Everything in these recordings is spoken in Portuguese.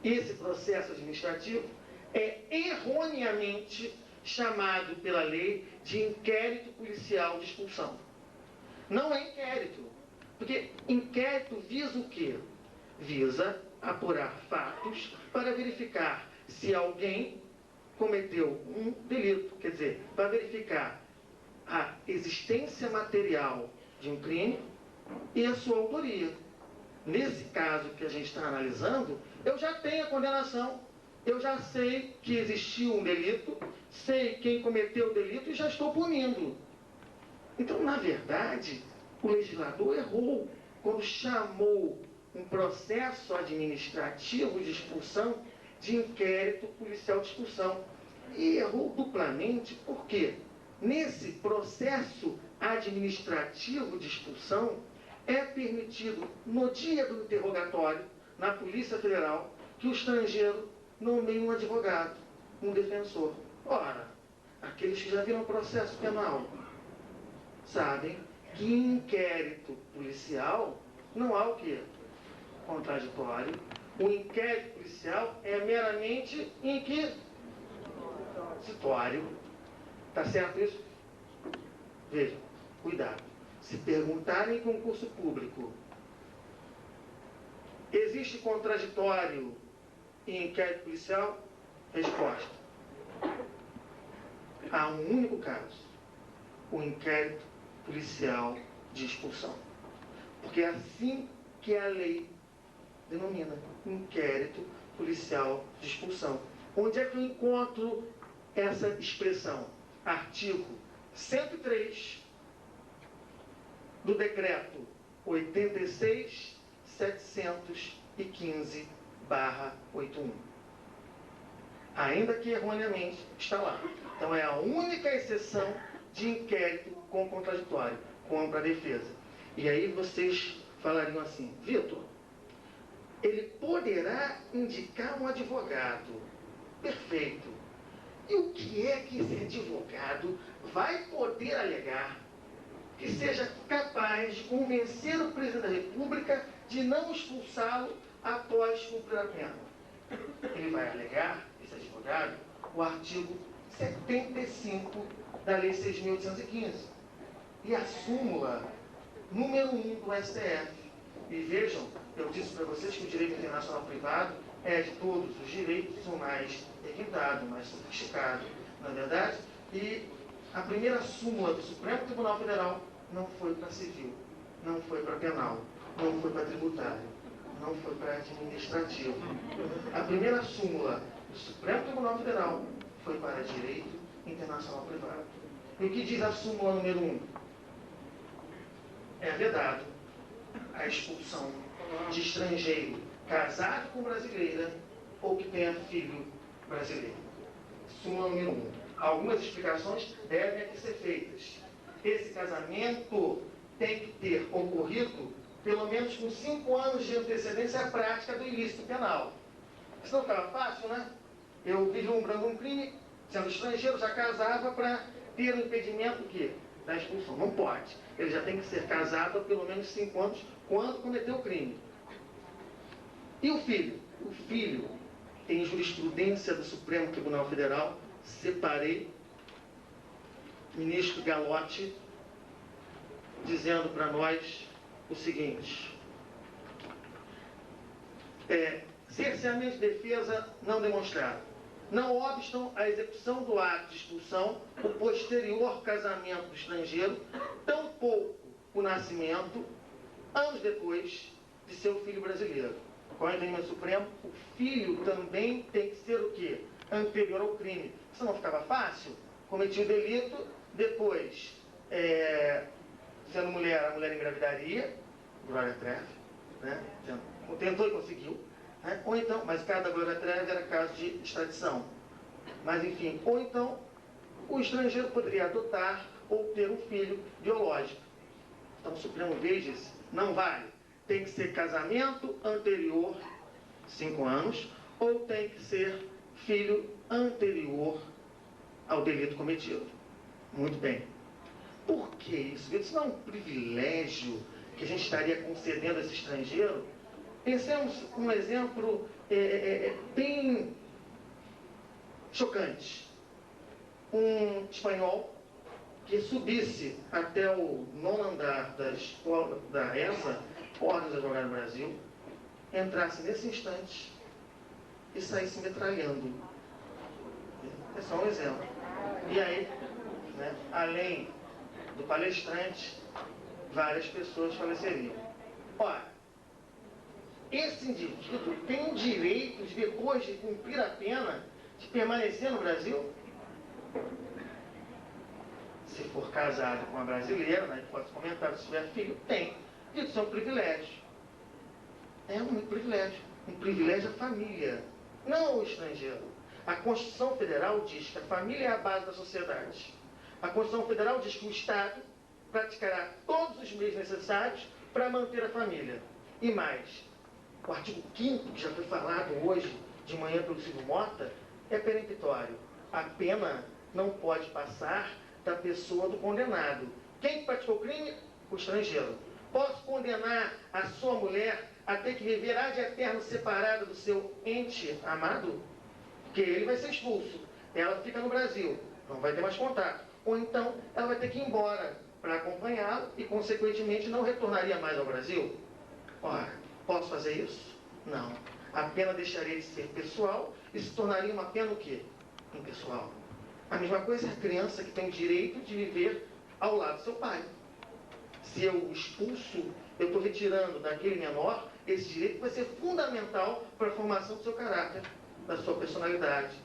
esse processo administrativo é erroneamente chamado pela lei de inquérito policial de expulsão. Não é inquérito, porque inquérito visa o quê? Visa apurar fatos para verificar se alguém cometeu um delito, quer dizer, para verificar a existência material de um crime e a sua autoria. Nesse caso que a gente está analisando, eu já tenho a condenação, eu já sei que existiu um delito, sei quem cometeu o delito e já estou punindo. Então, na verdade, o legislador errou quando chamou um processo administrativo de expulsão de inquérito policial de expulsão. E errou duplamente, porque nesse processo administrativo de expulsão é permitido, no dia do interrogatório, na Polícia Federal, que o estrangeiro nomeie um advogado, um defensor. Ora, aqueles que já viram o processo penal sabem que em inquérito policial não há o quê? Contraditório. O inquérito policial é meramente inquisitório. Tá certo isso? Vejam, cuidado. Se perguntarem em concurso público, existe contraditório em inquérito policial? Resposta: há um único caso, o inquérito policial de expulsão. Porque é assim que a lei denomina, inquérito policial de expulsão. Onde é que eu encontro essa expressão? Artigo 103 do decreto 86.715/81. Ainda que erroneamente está lá. Então é a única exceção de inquérito com contraditório, com ampla defesa. E aí vocês falariam assim: Vitor, ele poderá indicar um advogado. Perfeito. E o que é que esse advogado vai poder alegar que seja capaz de convencer o presidente da República de não expulsá-lo após cumprir a pena? Ele vai alegar, esse advogado, o artigo 75 da Lei 6.815 e a súmula número 1 do STF. E vejam, eu disse para vocês que o direito internacional privado é de todos os direitos, o mais equitado, mais sofisticado, não é verdade? E a primeira súmula do Supremo Tribunal Federal não foi para civil, não foi para penal, não foi para tributário, não foi para administrativo. A primeira súmula do Supremo Tribunal Federal foi para direito internacional privado. E o que diz a súmula número 1? É vedado a expulsão de estrangeiro casado com brasileira ou que tenha filho brasileiro. Súmula número 1. Algumas explicações devem aqui ser feitas. Esse casamento tem que ter ocorrido pelo menos com 5 anos de antecedência à prática do ilícito penal. Senão ficava fácil, né? Eu vislumbrando um crime, sendo estrangeiro, já casava para ter o impedimento quê? Da expulsão. Não pode. Ele já tem que ser casado há pelo menos 5 anos quando cometeu o crime. E o filho? O filho tem jurisprudência do Supremo Tribunal Federal, separei, ministro Galotti, dizendo para nós o seguinte: cerceamento de defesa não demonstrado. Não obstam a execução do ato de expulsão, o posterior casamento do estrangeiro, tampouco o nascimento, anos depois, de seu filho brasileiro. Qual é o entendimento supremo? O filho também tem que ser o quê? Anterior ao crime. Isso não ficava fácil? Cometi o delito, depois, sendo mulher, a mulher engravidaria, Glória Trevi, né? Tentou e conseguiu. Ou então, mas cada Glória Trevi era caso de extradição. Mas enfim, ou então o estrangeiro poderia adotar ou ter um filho biológico. Então o Supremo veio e disse: não vale, tem que ser casamento anterior 5 anos, ou tem que ser filho anterior ao delito cometido. Muito bem. Por que isso? Isso não é um privilégio que a gente estaria concedendo a esse estrangeiro? Pensemos um exemplo bem chocantes. Um espanhol que subisse até o 9º andar da escola da ESA, Ordem dos Advogados do Brasil, entrasse nesse instante e saísse metralhando. É só um exemplo. E aí, né, além do palestrante, várias pessoas faleceriam. Ora, esse indivíduo tem o direito de, depois de cumprir a pena, de permanecer no Brasil? Se for casado com uma brasileira, né, pode comentar, se tiver filho, tem. Isso é um privilégio. É um privilégio. Um privilégio da família, não o estrangeiro. A Constituição Federal diz que a família é a base da sociedade. A Constituição Federal diz que o Estado praticará todos os meios necessários para manter a família. E mais, o artigo 5º, que já foi falado hoje de manhã pelo Silvio Mota, é peremptório. A pena não pode passar da pessoa do condenado. Quem praticou o crime? O estrangeiro. Posso condenar a sua mulher a ter que viver ad eterno separada do seu ente amado? Porque ele vai ser expulso. Ela fica no Brasil, não vai ter mais contato. Ou então ela vai ter que ir embora para acompanhá-lo e, consequentemente, não retornaria mais ao Brasil? Ora, posso fazer isso? Não. A pena deixaria de ser pessoal e se tornaria uma pena o quê? Impessoal. A mesma coisa é a criança que tem o direito de viver ao lado do seu pai. Se eu o expulso, eu estou retirando daquele menor esse direito que vai ser fundamental para a formação do seu caráter, da sua personalidade,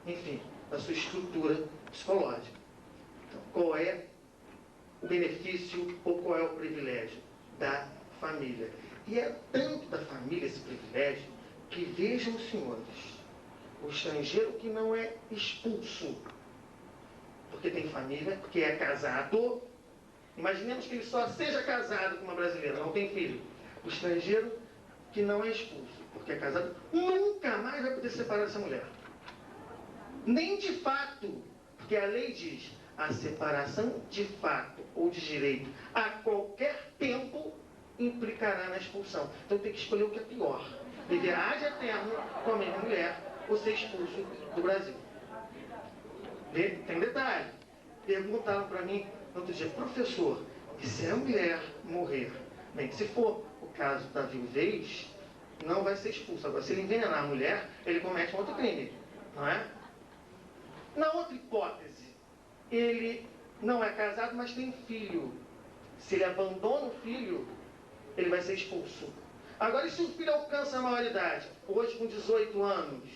enfim, da sua estrutura psicológica. Então, qual é o benefício ou qual é o privilégio da família? E é tanto da família esse privilégio que, vejam os senhores, o estrangeiro que não é expulso porque tem família, porque é casado. Imaginemos que ele só seja casado com uma brasileira, não tem filho. O estrangeiro que não é expulso, porque é casado, nunca mais vai poder se separar dessa mulher. Nem de fato, porque a lei diz a separação de fato ou de direito a qualquer tempo implicará na expulsão. Então tem que escolher o que é pior. Viver ad eterno com a mesma mulher ou ser expulso do Brasil. Tem detalhe. Perguntaram para mim no outro dia, professor, e se a mulher morrer? Bem, se for o caso da viuvez, não vai ser expulso. Agora, se ele envenenar a mulher, ele comete um outro crime, não é? Na outra hipótese, ele não é casado, mas tem filho. Se ele abandona o filho, ele vai ser expulso. Agora, e se o filho alcança a maioridade? Hoje, com 18 anos,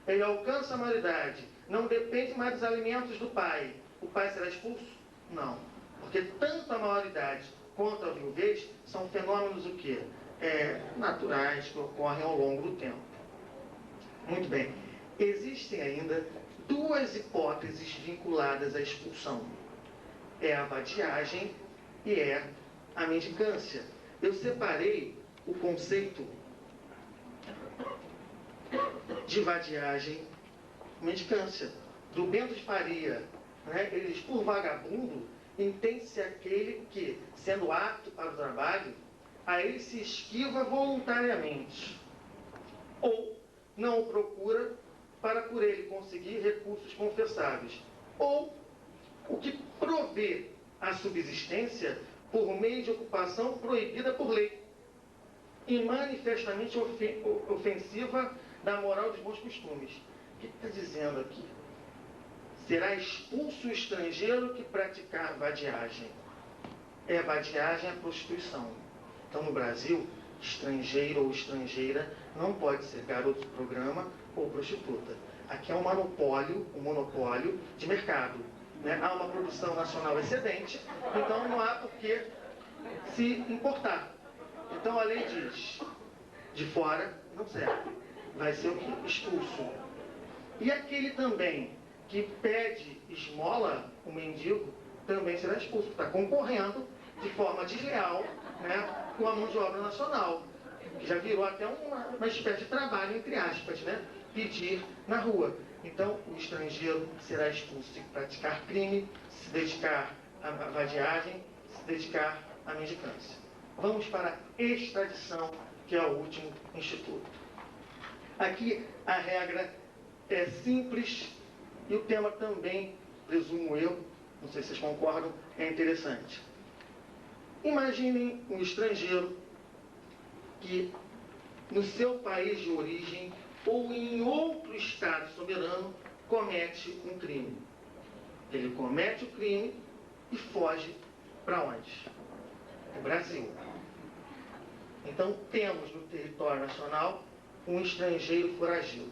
ele alcança a maioridade, não depende mais dos alimentos do pai. O pai será expulso? Não. Porque tanto a maioridade quanto a viuvez são fenômenos o quê? Naturais que ocorrem ao longo do tempo. Muito bem. Existem ainda duas hipóteses vinculadas à expulsão. É a vadiagem e é a mendicância. Eu separei o conceito de vadiagem e mendicância, do Bento de Faria. Né? Ele diz, por vagabundo, entende-se aquele que, sendo apto para o trabalho, a ele se esquiva voluntariamente, ou não o procura para por ele conseguir recursos confessáveis, ou o que provê a subsistência por meio de ocupação proibida por lei e manifestamente ofensiva da moral dos bons costumes. O que está dizendo aqui? Será expulso o estrangeiro que praticar vadiagem. Vadiagem a prostituição. Então, no Brasil, estrangeiro ou estrangeira não pode ser garoto de programa ou prostituta. Aqui é um monopólio de mercado. Né? Há uma produção nacional excedente, então não há por que se importar. Então a lei diz, de fora não serve. Vai ser o quê? Expulso. E aquele também que pede esmola, o mendigo, também será expulso. Está concorrendo de forma desleal, né, com a mão de obra nacional, que já virou até uma espécie de trabalho, entre aspas, né, pedir na rua. Então, o estrangeiro será expulso de praticar crime, se dedicar à vadiagem, se dedicar à mendicância. Vamos para a extradição, que é o último instituto. Aqui a regra é simples e o tema também, presumo eu, não sei se vocês concordam, é interessante. Imaginem um estrangeiro que no seu país de origem ou em outro estado soberano comete um crime. Ele comete o crime e foge para onde? O Brasil. Então temos no território nacional um estrangeiro foragido.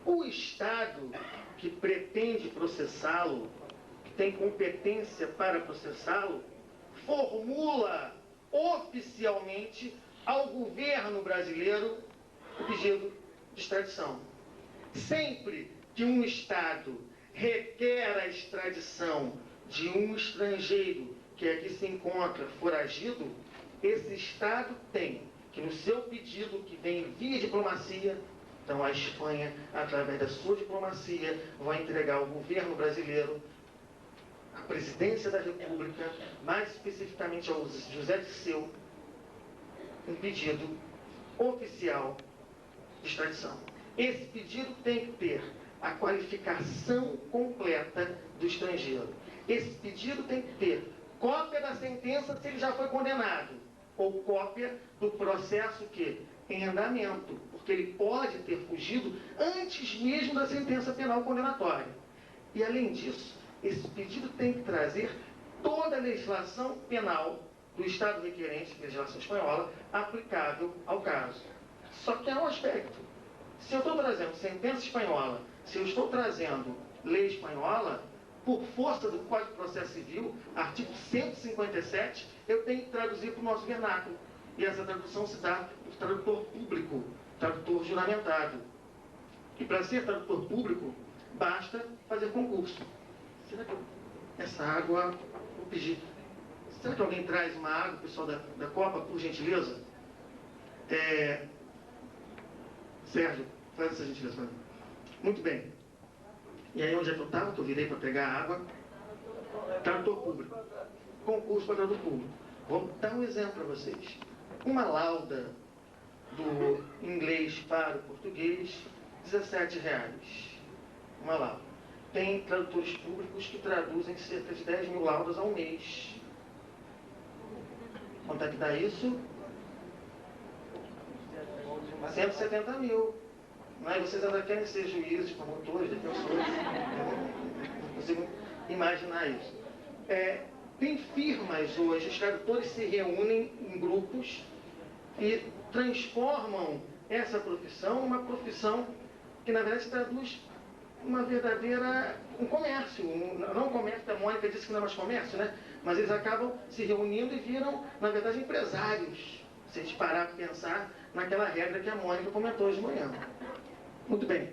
O Estado que pretende processá-lo, que tem competência para processá-lo, formula oficialmente ao governo brasileiro o pedido de extradição. Sempre que um Estado requer a extradição de um estrangeiro que aqui se encontra foragido, esse Estado tem que, no seu pedido, que vem via diplomacia, então a Espanha, através da sua diplomacia, vai entregar ao governo brasileiro, à presidência da República, mais especificamente ao José Dirceu, um pedido oficial de extradição. Esse pedido tem que ter a qualificação completa do estrangeiro. Esse pedido tem que ter cópia da sentença se ele já foi condenado, ou cópia do processo que em andamento, porque ele pode ter fugido antes mesmo da sentença penal condenatória. E além disso, esse pedido tem que trazer toda a legislação penal do Estado requerente, legislação espanhola, aplicável ao caso. Só que há um aspecto. Se eu estou trazendo sentença espanhola, se eu estou trazendo lei espanhola, por força do Código de Processo Civil, artigo 157, eu tenho que traduzir para o nosso vernáculo. E essa tradução se dá por tradutor público, tradutor juramentado. E para ser tradutor público, basta fazer concurso. Será que essa água, vou pedir, será que alguém traz uma água, pessoal da Copa, por gentileza? Sérgio, faz essa gentileza para mim. Muito bem. E aí onde é que eu estava, que eu virei para pegar a água? Tradutor público. Concurso para tradutor público. Vou dar um exemplo para vocês. Uma lauda do inglês para o português, R$17. Uma lauda. Tem tradutores públicos que traduzem cerca de 10 mil laudas ao mês. Quanto é que dá isso? 170 mil. Mas vocês ainda querem ser juízes, promotores, defensores. Não consigo imaginar isso. Tem firmas hoje, os tradutores se reúnem em grupos e transformam essa profissão numa profissão que, na verdade, traduz uma verdadeira, um comércio. Não um comércio, a Mônica disse que não é mais comércio, né? Mas eles acabam se reunindo e viram, na verdade, empresários. Se a gente parar para pensar naquela regra que a Mônica comentou hoje de manhã. Muito bem.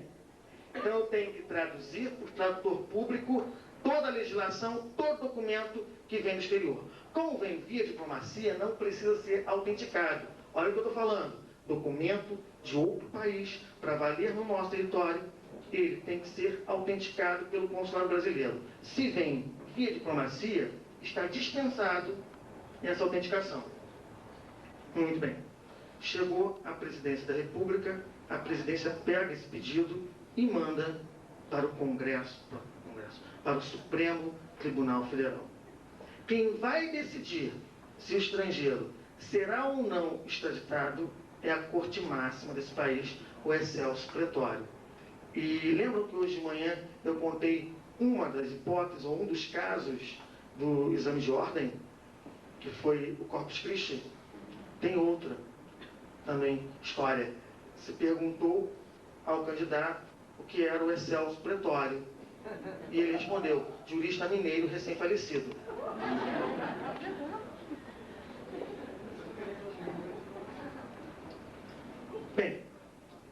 Então eu tenho que traduzir por tradutor público toda a legislação, todo documento que vem do exterior. Como vem via diplomacia, não precisa ser autenticado. Olha o que eu estou falando. Documento de outro país, para valer no nosso território, ele tem que ser autenticado pelo consulado brasileiro. Se vem via diplomacia, está dispensado essa autenticação. Muito bem. Chegou a presidência da República, a presidência pega esse pedido e manda para o Congresso, para o Supremo Tribunal Federal. Quem vai decidir se o estrangeiro será ou não extraditado é a Corte Máxima desse país, o excelso pretório. E lembram que hoje de manhã eu contei uma das hipóteses, ou um dos casos do exame de ordem, que foi o Corpus Christi? Tem outra também, história. Se perguntou ao candidato o que era o excelso pretório. E ele respondeu, jurista mineiro recém-falecido. Bem,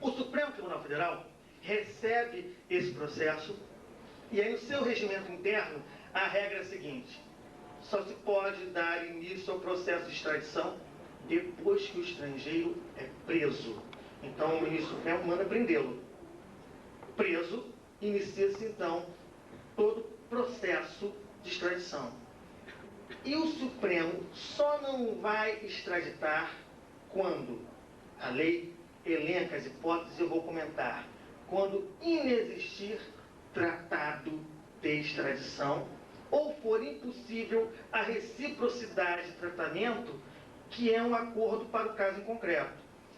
o Supremo Tribunal Federal recebe esse processo e aí no seu regimento interno a regra é a seguinte: só se pode dar início ao processo de extradição depois que o estrangeiro é preso. Então o ministro Supremo manda prendê-lo. Preso, inicia-se então todo o processo de extradição. E o Supremo só não vai extraditar quando a lei elenca as hipóteses, eu vou comentar. Quando inexistir tratado de extradição ou for impossível a reciprocidade de tratamento, que é um acordo para o caso em concreto.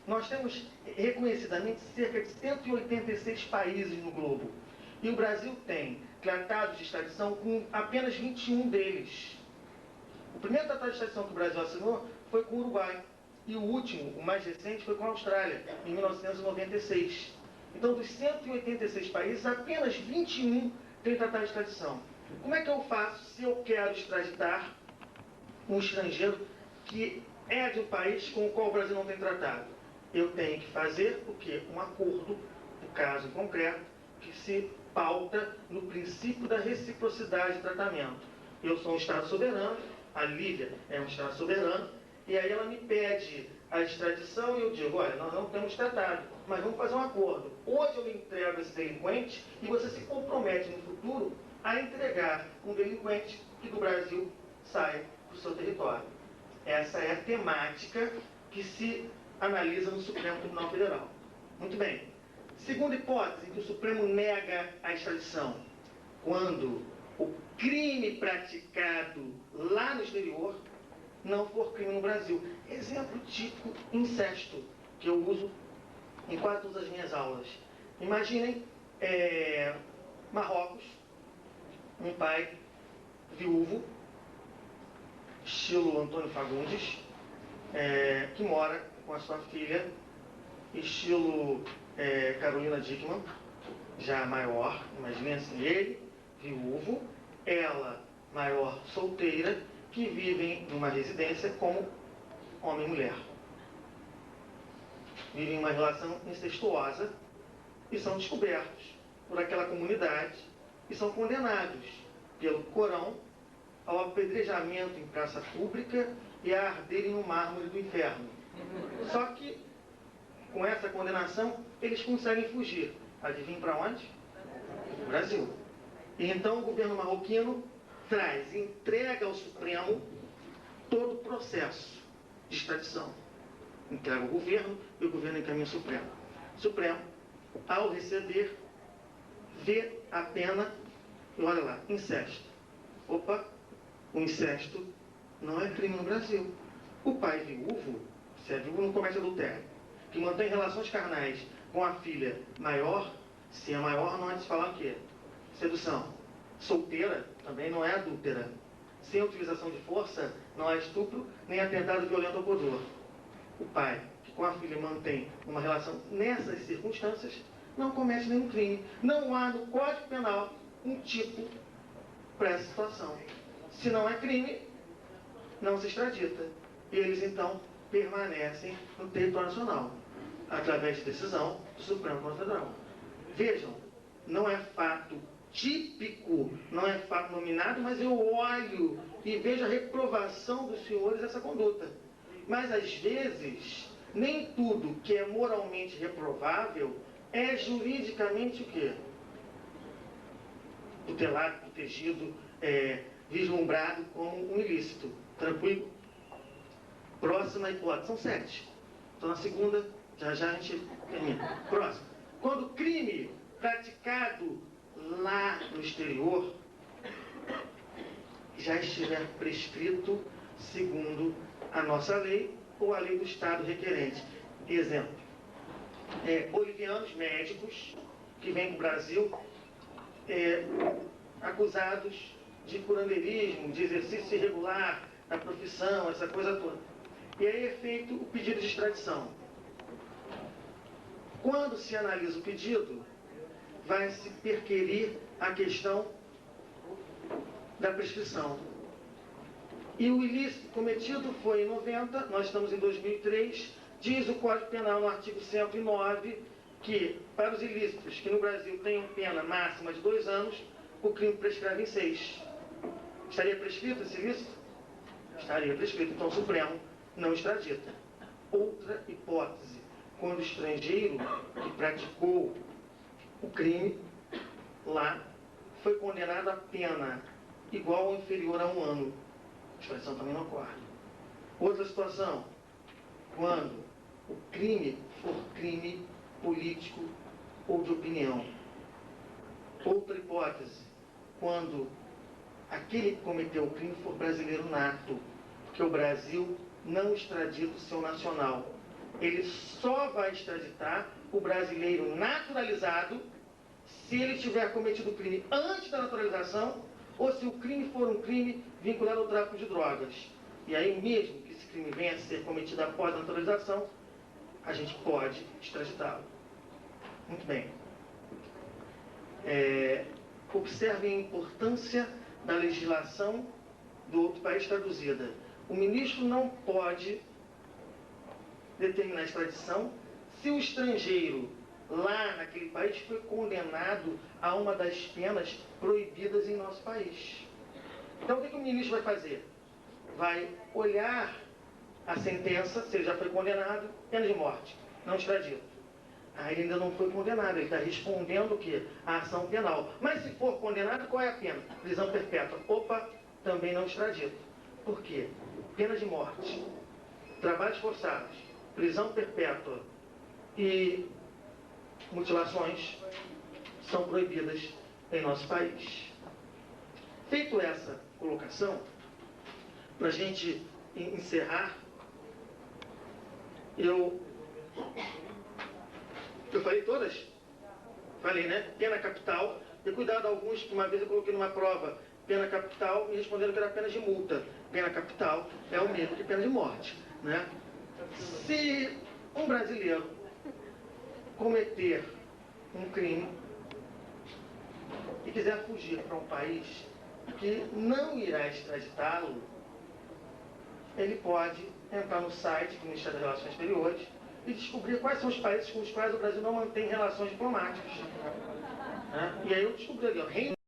Nós temos reconhecidamente cerca de 186 países no globo. E o Brasil tem tratados de extradição com apenas 21 deles. O primeiro tratado de extradição que o Brasil assinou foi com o Uruguai. E o último, o mais recente, foi com a Austrália, em 1996. Então, dos 186 países, apenas 21 têm tratado de extradição. Como é que eu faço se eu quero extraditar um estrangeiro que é de um país com o qual o Brasil não tem tratado? Eu tenho que fazer o quê? Um acordo, no caso em concreto, que se pauta no princípio da reciprocidade de tratamento. Eu sou um Estado soberano, a Líbia é um Estado soberano, e aí ela me pede a extradição e eu digo, olha, nós não temos tratado, mas vamos fazer um acordo. Hoje eu lhe entrego esse delinquente e você se compromete no futuro a entregar um delinquente que do Brasil sai para o seu território. Essa é a temática que se analisa no Supremo Tribunal Federal. Muito bem. Segunda hipótese, em que o Supremo nega a extradição, quando o crime praticado lá no exterior não for crime no Brasil. Exemplo típico, incesto, que eu uso em quase todas as minhas aulas. Imaginem Marrocos, um pai viúvo, estilo Antônio Fagundes, que mora com a sua filha, estilo Carolina Dickmann, já maior, imaginem assim, ele, viúvo, ela, maior, solteira, que vivem numa residência como homem e mulher. Vivem uma relação incestuosa e são descobertos por aquela comunidade e são condenados pelo Corão ao apedrejamento em praça pública e a arderem no mármore do inferno. Só que, com essa condenação, eles conseguem fugir. Adivinhem para onde? Brasil. E então o governo marroquino entrega ao Supremo todo o processo de extradição. Entrega ao governo e o governo encaminha ao Supremo. O Supremo, ao receber, vê a pena e olha lá, incesto. Opa, o incesto não é crime no Brasil. O pai viúvo, se é viúvo, não comete adultério, que mantém relações carnais com a filha maior, se é maior, não é de se falar o quê? Sedução. Solteira também não é adúltera. Sem utilização de força, não há estupro nem atentado violento ao pudor. O pai, que com a filha mantém uma relação nessas circunstâncias, não comete nenhum crime. Não há no Código Penal um tipo para essa situação. Se não é crime, não se extradita. E eles, então, permanecem no território nacional, através de decisão do Supremo Tribunal Federal. Vejam, não é fato típico, não é fato nominado, mas eu olho e vejo a reprovação dos senhores dessa conduta. Mas, às vezes, nem tudo que é moralmente reprovável é juridicamente o quê? Tutelado, protegido, vislumbrado como um ilícito. Tranquilo? Próxima hipótese. São 7. Então, na segunda, já a gente termina. Próximo. Quando o crime praticado lá no exterior já estiver prescrito segundo a nossa lei ou a lei do Estado requerente. Exemplo, bolivianos médicos que vêm para o Brasil acusados de curandeirismo, de exercício irregular da profissão, essa coisa toda. E aí é feito o pedido de extradição. Quando se analisa o pedido, vai se perquirir a questão da prescrição. E o ilícito cometido foi em 90, nós estamos em 2003, diz o Código Penal no artigo 109 que, para os ilícitos que no Brasil tenham pena máxima de 2 anos, o crime prescreve em 6. Estaria prescrito esse ilícito? Estaria prescrito. Então o Supremo não extradita. Outra hipótese, quando o estrangeiro que praticou o crime lá foi condenado a pena igual ou inferior a 1 ano. A extradição também não ocorre. Outra situação, quando o crime for crime político ou de opinião. Outra hipótese, quando aquele que cometeu o crime for brasileiro nato, porque o Brasil não extradita o seu nacional. Ele só vai extraditar o brasileiro naturalizado se ele tiver cometido o crime antes da naturalização ou se o crime for um crime vinculado ao tráfico de drogas. E aí, mesmo que esse crime venha a ser cometido após a naturalização, a gente pode extraditá-lo. Muito bem. Observem a importância da legislação do outro país traduzida. O ministro não pode determinar a extradição se o estrangeiro lá naquele país foi condenado a uma das penas proibidas em nosso país. Então, o que o ministro vai fazer? Vai olhar a sentença, se ele já foi condenado, pena de morte, não extradito. Aí ele ainda não foi condenado, ele está respondendo o quê? A ação penal. Mas se for condenado, qual é a pena? Prisão perpétua. Opa, também não extradito. Por quê? Pena de morte, trabalhos forçados, prisão perpétua e mutilações são proibidas em nosso país. Feito essa colocação, para a gente encerrar, eu falei todas? Falei, né? Pena capital. E cuidado, alguns que uma vez eu coloquei numa prova pena capital e responderam que era pena de multa. Pena capital é o mesmo que pena de morte, né? Se um brasileiro cometer um crime e quiser fugir para um país que não irá extraditá-lo, ele pode entrar no site do Ministério das Relações Exteriores e descobrir quais são os países com os quais o Brasil não mantém relações diplomáticas. Né? E aí eu descobri ali, ó,